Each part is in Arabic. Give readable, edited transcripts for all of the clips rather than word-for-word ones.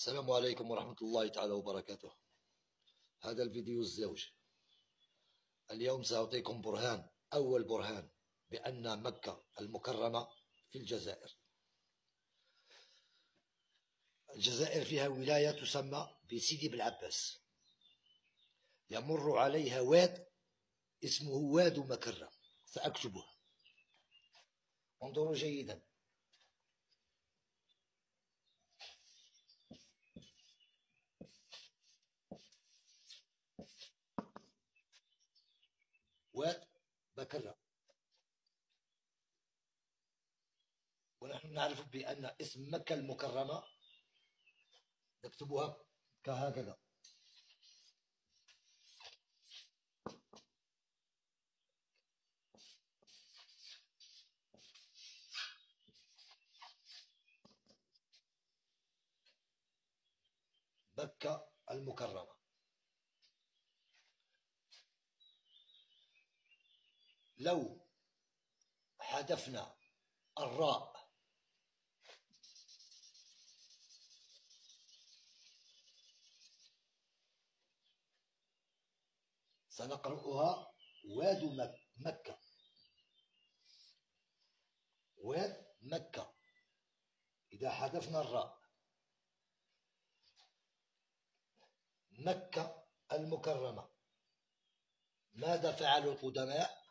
السلام عليكم ورحمة الله تعالى وبركاته. هذا الفيديو الزوج. اليوم سأعطيكم برهان، أول برهان بأن مكة المكرمة في الجزائر. الجزائر فيها ولاية تسمى بسيدي بالعباس، يمر عليها واد اسمه واد مكرة، سأكتبه، انظروا جيدا. واد مكرة، ونحن نعرف بأن اسم مكة المكرمة نكتبها كهكذا. مكة المكرمة. لو حذفنا الراء سنقرأها واد مكة، واد مكة. إذا حذفنا الراء، مكة المكرمة، ماذا فعل القدماء؟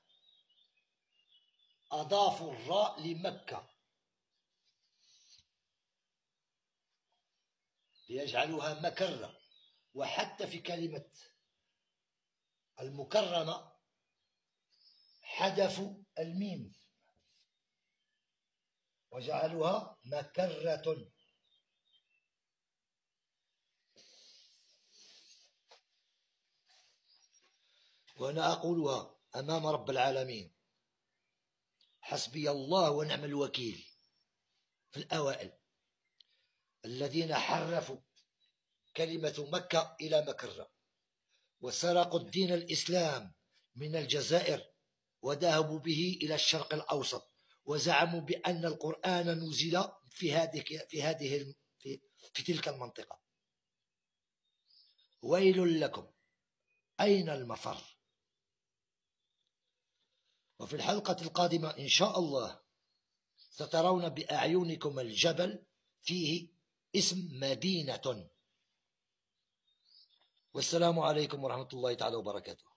أضافوا الراء لمكة ليجعلوها مكرة، وحتى في كلمة المكرمة حذفوا الميم وجعلوها مكرة. وأنا أقولها أمام رب العالمين: حسبي الله ونعم الوكيل في الأوائل الذين حرفوا كلمة مكة إلى مكرة، وسرقوا الدين الإسلام من الجزائر وذهبوا به إلى الشرق الأوسط، وزعموا بأن القرآن نزل في تلك المنطقة. ويل لكم، أين المفر؟ وفي الحلقة القادمة إن شاء الله سترون بأعينكم الجبل فيه اسم مدينة. والسلام عليكم ورحمة الله تعالى وبركاته.